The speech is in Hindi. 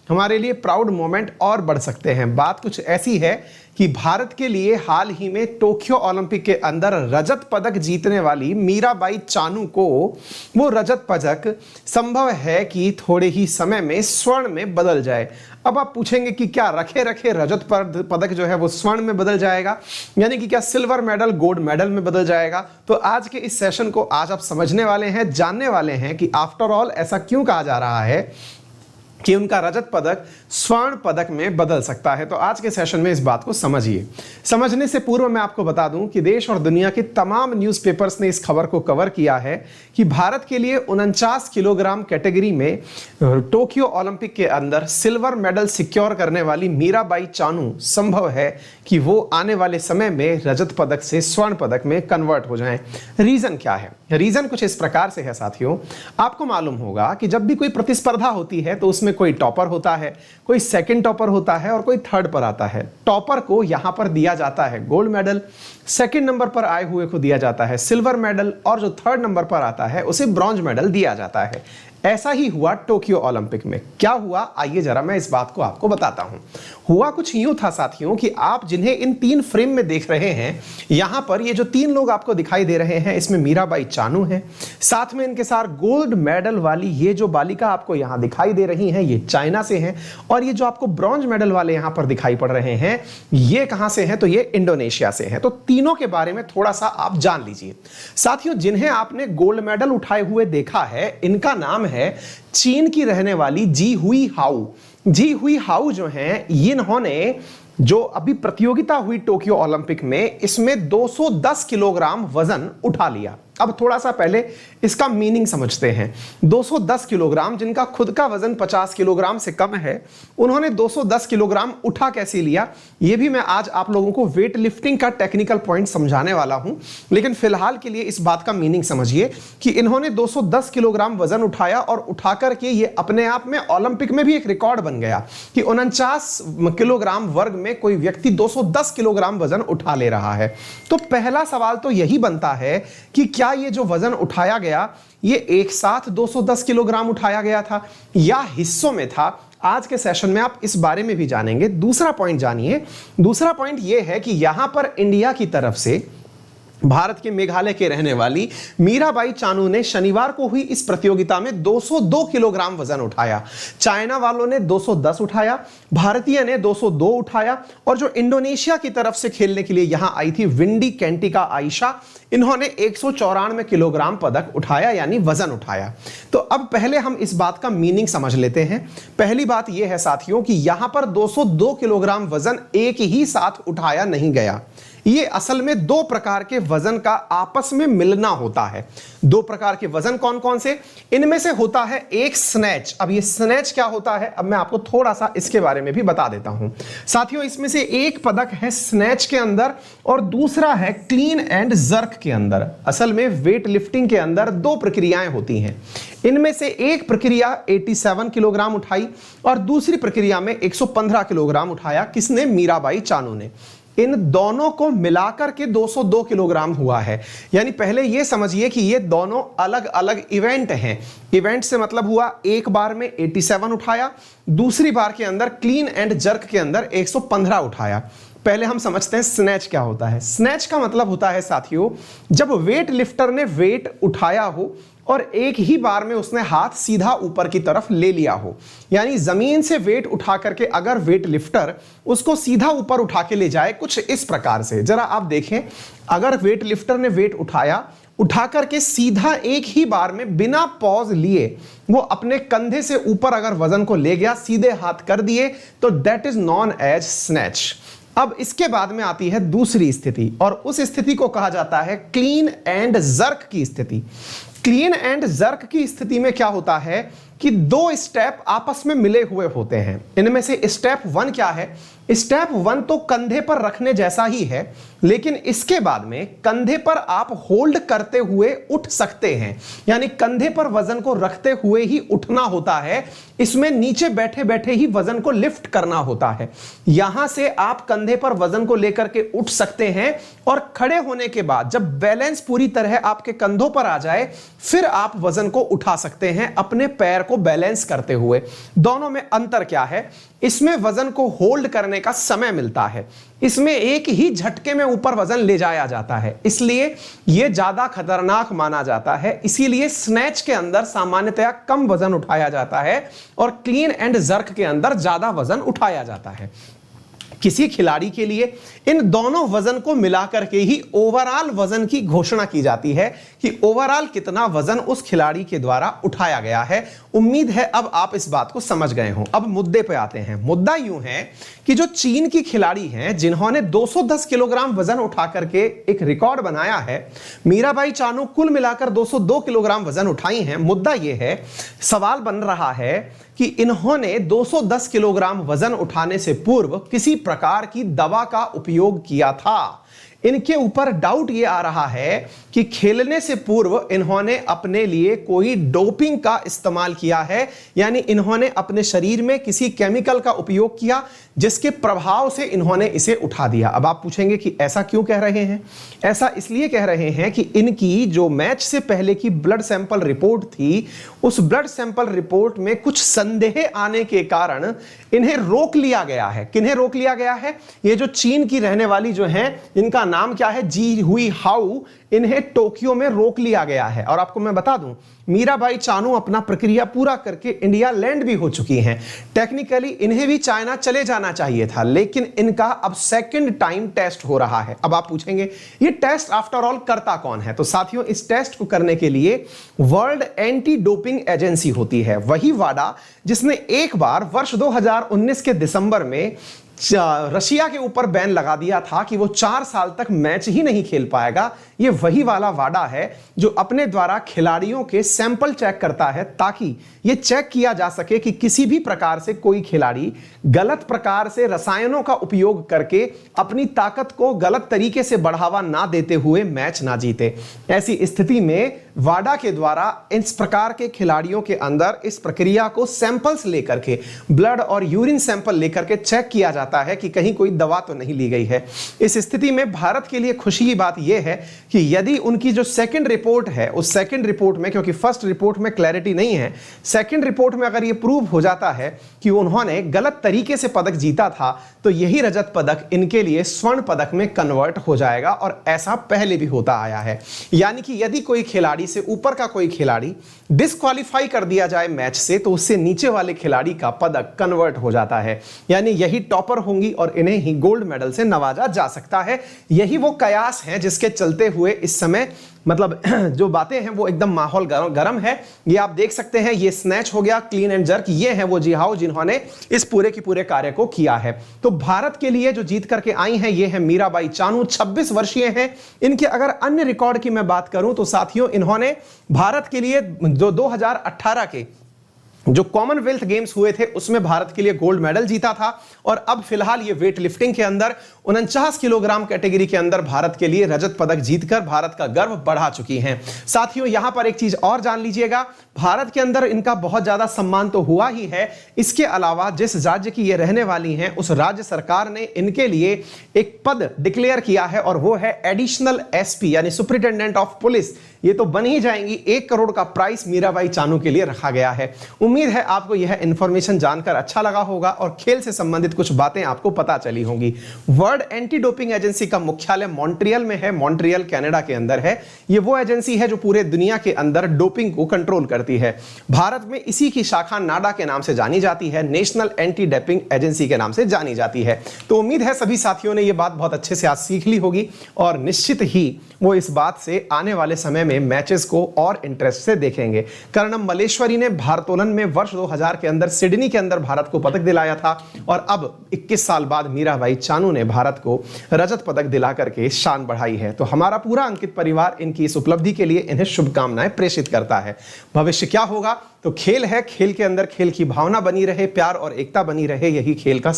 हमारे लिए प्राउड मोमेंट और बढ़ सकते हैं। बात कुछ ऐसी है कि भारत के लिए हाल ही में टोक्यो ओलंपिक के अंदर रजत पदक जीतने वाली मीराबाई चानू को वो रजत पदक संभव है कि थोड़े ही समय में स्वर्ण में बदल जाए। अब आप पूछेंगे कि क्या रखे रखे रजत पदक जो है वो स्वर्ण में बदल जाएगा, यानी कि क्या सिल्वर मेडल गोल्ड मेडल में बदल जाएगा? तो आज के इस सेशन को आज आप समझने वाले हैं, जानने वाले हैं कि आफ्टर ऑल ऐसा क्यों कहा जा रहा है कि उनका रजत पदक स्वर्ण पदक में बदल सकता है। तो आज के सेशन में इस बात को समझिए। समझने से पूर्व मैं आपको बता दूं कि देश और दुनिया के तमाम न्यूज़पेपर्स ने इस खबर को कवर किया है कि भारत के लिए 49 किलोग्राम कैटेगरी में टोक्यो ओलंपिक के अंदर सिल्वर मेडल सिक्योर करने वाली मीराबाई चानू संभव है कि वो आने वाले समय में रजत पदक से स्वर्ण पदक में कन्वर्ट हो जाएं। रीजन क्या है? रीजन कुछ इस प्रकार से है साथियों। आपको मालूम होगा कि जब भी कोई प्रतिस्पर्धा होती है तो उसमें कोई टॉपर होता है, कोई सेकंड टॉपर होता है और कोई थर्ड पर आता है। टॉपर को यहां पर दिया जाता है गोल्ड मेडल, सेकंड नंबर पर आए हुए को दिया जाता है सिल्वर मेडल और जो थर्ड नंबर पर आता है उसे ब्रॉन्ज मेडल दिया जाता है। ऐसा ही हुआ टोक्यो ओलंपिक में। क्या हुआ, आइए जरा मैं इस बात को आपको बताता हूं। हुआ कुछ यूं था साथियों कि आप जिन्हें इन 3 फ्रेम में देख रहे हैं, यहां पर ये जो 3 लोग आपको दिखाई दे रहे हैं, इसमें मीराबाई चानू है, साथ में इनके साथ गोल्ड मेडल वाली ये जो बालिका आपको यहां दिखाई दे रही हैं, ये चाइना से हैं, और ये जो आपको ब्रॉन्ज मेडल वाले यहां पर दिखाई पड़ रहे हैं, ये कहां से हैं? तो ये इंडोनेशिया से हैं। तो तीनों के बारे में थोड़ा सा आप जान लीजिए साथियों। जिन्हें आपने गोल्ड मेडल उठाए हुए देखा है, इनका नाम है चीन की रहने वाली जी हुई हाउ। जी हुई हाउ जो हैं, इन्होंने जो अभी प्रतियोगिता हुई टोक्यो ओलंपिक में, इसमें 210 किलोग्राम वजन उठा लिया। अब थोड़ा सा पहले इसका मीनिंग समझते हैं। 210 किलोग्राम, जिनका खुद का वजन 50 किलोग्राम से कम है, उन्होंने 210 किलोग्राम उठा कैसे लिया, यह भी मैं आज आप लोगों को वेट लिफ्टिंग का टेक्निकल पॉइंट समझाने वाला हूं। लेकिन फिलहाल के लिए इस बात का मीनिंग समझिए कि इन्होंने 210 किलोग्राम वजन उठाया और उठाकर के ये अपने आप में ओलंपिक में भी एक रिकॉर्ड बन गया कि 49 किलोग्राम वर्ग में कोई व्यक्ति 210 किलोग्राम वजन उठा ले रहा है। तो पहला सवाल तो यही बनता है कि क्या ये जो वजन उठाया गया, ये एक साथ 210 किलोग्राम उठाया गया था या हिस्सों में था? आज के सेशन में आप इस बारे में भी जानेंगे। दूसरा पॉइंट जानिए। दूसरा पॉइंट यह है कि यहां पर इंडिया की तरफ से भारत के मेघालय के रहने वाली मीराबाई चानू ने शनिवार को हुई इस प्रतियोगिता में 202 किलोग्राम वजन उठाया। चाइना वालों ने 210 उठाया, भारतीय ने 202 उठाया, और जो इंडोनेशिया की तरफ से खेलने के लिए यहां आई थी विंडी कैंटिका आयशा, इन्होंने 194 किलोग्राम पदक उठाया, यानी वजन उठाया। तो अब पहले हम इस बात का मीनिंग समझ लेते हैं। पहली बात यह है साथियों कि यहां पर 202 किलोग्राम वजन एक ही साथ उठाया नहीं गया। ये असल में 2 प्रकार के वजन का आपस में मिलना होता है। 2 प्रकार के वजन कौन कौन से? इनमें से होता है एक स्नैच। अब ये स्नैच क्या होता है, अब मैं आपको थोड़ा सा इसके बारे में भी बता देता हूं साथियों। इसमें से एक पदक है स्नैच के अंदर और दूसरा है क्लीन एंड जर्क के अंदर। असल में वेट लिफ्टिंग के अंदर 2 प्रक्रियाएं होती हैं। इनमें से एक प्रक्रिया 87 किलोग्राम उठाई और दूसरी प्रक्रिया में 115 किलोग्राम उठाया। किसने? मीराबाई चानू ने। इन दोनों को मिलाकर के 202 किलोग्राम हुआ है। यानी पहले यह समझिए कि ये दोनों अलग अलग इवेंट हैं। इवेंट से मतलब हुआ एक बार में 87 उठाया, दूसरी बार के अंदर क्लीन एंड जर्क के अंदर 115 उठाया। पहले हम समझते हैं स्नैच क्या होता है। स्नैच का मतलब होता है साथियों, जब वेट लिफ्टर ने वेट उठाया हो और एक ही बार में उसने हाथ सीधा ऊपर की तरफ ले लिया हो। यानी जमीन से वेट उठा करके अगर वेट लिफ्टर उसको सीधा ऊपर उठा के ले जाए, कुछ इस प्रकार से, जरा आप देखें, अगर वेट लिफ्टर ने वेट उठाया, उठा करके सीधा एक ही बार में बिना पॉज लिए वो अपने कंधे से ऊपर अगर वजन को ले गया, सीधे हाथ कर दिए, तो that is known as snatch. अब इसके बाद में आती है दूसरी स्थिति और उस स्थिति को कहा जाता है क्लीन एंड जर्क की स्थिति। क्लीन एंड जर्क की स्थिति में क्या होता है कि 2 स्टेप आपस में मिले हुए होते हैं। इनमें से स्टेप 1 क्या है? स्टेप 1 तो कंधे पर रखने जैसा ही है, लेकिन इसके बाद में कंधे पर आप होल्ड करते हुए उठ सकते हैं। यानी कंधे पर वजन को रखते हुए ही उठना होता है। इसमें नीचे बैठे बैठे ही वजन को लिफ्ट करना होता है। यहां से आप कंधे पर वजन को लेकर के उठ सकते हैं और खड़े होने के बाद जब बैलेंस पूरी तरह आपके कंधों पर आ जाए, फिर आप वजन को उठा सकते हैं अपने पैर को बैलेंस करते हुए। दोनों में अंतर क्या है? इसमें वजन को होल्ड करने का समय मिलता है, इसमें एक ही झटके में ऊपर वजन ले जाया जाता है, इसलिए यह ज्यादा खतरनाक माना जाता है। इसीलिए स्नैच के अंदर सामान्यतया कम वजन उठाया जाता है और क्लीन एंड जर्क के अंदर ज्यादा वजन उठाया जाता है। किसी खिलाड़ी के लिए इन दोनों वजन को मिलाकर के ही ओवरऑल वजन की घोषणा की जाती है कि ओवरऑल कितना वजन उस खिलाड़ी के द्वारा उठाया गया है। उम्मीद है अब आप इस बात को समझ गए हों। अब मुद्दे पे आते हैं। मुद्दा यूं है कि जो चीन की खिलाड़ी हैं जिन्होंने 210 किलोग्राम वजन उठा करके एक रिकॉर्ड बनाया है, मीराबाई चानू कुल मिलाकर 202 किलोग्राम वजन उठाई हैं। मुद्दा यह है, सवाल बन रहा है कि इन्होंने 210 किलोग्राम वजन उठाने से पूर्व किसी प्रकार की दवा का उपयोग किया था। इनके ऊपर डाउट यह आ रहा है कि खेलने से पूर्व इन्होंने अपने लिए कोई डोपिंग का इस्तेमाल किया है, यानी इन्होंने अपने शरीर में किसी केमिकल का उपयोग किया जिसके प्रभाव से इन्होंने इसे उठा दिया। अब आप पूछेंगे कि ऐसा क्यों कह रहे हैं? ऐसा इसलिए कह रहे हैं कि इनकी जो मैच से पहले की ब्लड सैंपल रिपोर्ट थी, उस ब्लड सैंपल रिपोर्ट में कुछ संदेह आने के कारण इन्हें रोक लिया गया है। किन्हें रोक लिया गया है? ये जो चीन की रहने वाली जो हैं, इनका नाम क्या है? जी हुई हाउ। इन्हें टोक्यो में रोक लिया गया है। और आपको मैं बता दूं, मीराबाई चानू अपना प्रक्रिया पूरा करके इंडिया लैंड भी हो चुकी हैं। टेक्निकली इन्हें भी चाइना चले जाना चाहिए था, लेकिन इनका अब सेकंड टाइम टेस्ट हो रहा है। अब आप पूछेंगे ये टेस्ट आफ्टर ऑल करता कौन है? तो साथियों, इस टेस्ट को करने के लिए वर्ल्ड एंटी डोपिंग एजेंसी होती है, वही वाडा जिसने एक बार वर्ष 2019 के दिसंबर में रशिया के ऊपर बैन लगा दिया था कि वो 4 साल तक मैच ही नहीं खेल पाएगा। ये वही वाला वाडा है जो अपने द्वारा खिलाड़ियों के सैंपल चेक करता है, ताकि ये चेक किया जा सके कि किसी भी प्रकार से कोई खिलाड़ी गलत प्रकार से रसायनों का उपयोग करके अपनी ताकत को गलत तरीके से बढ़ावा ना देते हुए मैच ना जीते। ऐसी स्थिति में वाडा के द्वारा इस प्रकार के खिलाड़ियों के अंदर इस प्रक्रिया को सैंपल्स लेकर के, ब्लड और यूरिन सैंपल लेकर के चेक किया जाता है कि कहीं कोई दवा तो नहीं ली गई है। इस स्थिति में भारत के लिए खुशी की बात यह है कि यदि उनकी जो सेकंड रिपोर्ट है, उस सेकंड रिपोर्ट में, क्योंकि फर्स्ट रिपोर्ट में क्लैरिटी नहीं है, सेकंड रिपोर्ट में अगर यह प्रूव हो जाता है कि उन्होंने गलत तरीके से पदक जीता था, तो यही रजत पदक इनके लिए स्वर्ण पदक में कन्वर्ट हो जाएगा। और ऐसा पहले भी होता आया है। यानी कि यदि कोई खिलाड़ी से ऊपर का कोई खिलाड़ी डिस्क्वालीफाई कर दिया जाए मैच से, तो उससे नीचे वाले खिलाड़ी का पदक कन्वर्ट हो जाता है। यानी यही टॉपर होंगी और इन्हें ही गोल्ड मेडल से नवाजा जा सकता है। यही वो कयास है जिसके चलते हुए इस समय मतलब जो बातें हैं वो एकदम माहौल गर्म है। ये आप देख सकते हैं, ये स्नैच हो गया, क्लीन एंड जर्क, ये है वो जी हाउ जिन्होंने इस पूरे की पूरे कार्य को किया है। तो भारत के लिए जो जीत करके आई हैं, ये है मीराबाई चानू, 26 वर्षीय हैं। इनके अगर अन्य रिकॉर्ड की मैं बात करूं तो साथियों, इन्होंने भारत के लिए जो 2018 के जो कॉमनवेल्थ गेम्स हुए थे उसमें भारत के लिए गोल्ड मेडल जीता था। और अब फिलहाल ये वेट लिफ्टिंग के अंदर 49 किलोग्राम कैटेगरी के अंदर भारत के लिए रजत पदक जीतकर भारत का गर्व बढ़ा चुकी हैं। साथियों, यहां पर एक चीज और जान लीजिएगा, भारत के अंदर इनका बहुत ज्यादा सम्मान तो हुआ ही है, इसके अलावा जिस राज्य की ये रहने वाली हैं उस राज्य सरकार ने इनके लिए एक पद डिक्लेयर किया है और वो है एडिशनल एसपी यानी सुपरिटेंडेंट ऑफ पुलिस। ये तो बन ही जाएंगी। 1 करोड़ का प्राइस मीराबाई चानू के लिए रखा गया है। उम्मीद है आपको यह इंफॉर्मेशन जानकर अच्छा लगा होगा और खेल से संबंधित कुछ बातें आपको पता चली होंगी। वर्ल्ड एंटी डोपिंग एजेंसी का मुख्यालय मॉन्ट्रियल में है, मॉन्ट्रियल कनाडा के अंदर है। ये वो एजेंसी है जो पूरे दुनिया के अंदर डोपिंग को कंट्रोल करती है। भारत में इसी की शाखा नाडा के नाम से जानी जाती है, नेशनल एंटी डोपिंग एजेंसी के नाम से जानी जाती है। तो उम्मीद है सभी साथियों ने यह बात बहुत अच्छे से आज सीख ली होगी और निश्चित ही वो इस बात से आने वाले समय में मैचेस को और इंटरेस्ट से देखेंगे। कर्णम मल्लेश्वरी ने भारोत्तोलन में वर्ष 2000 के अंदर सिडनी के अंदर भारत को पदक दिलाया था और अब 21 साल बाद मीराबाई चानू ने भारत को रजत पदक दिला करके शान बढ़ाई है। तो हमारा पूरा अंकित परिवार इनकी इस उपलब्धि के लिए इन्हें शुभकामनाएं प्रेषित करता है। भविष्य क्या होगा? तो खेल है, खेल के अंदर खेल की भावना बनी रहे, प्यार और एकता बनी रहे, यही खेल का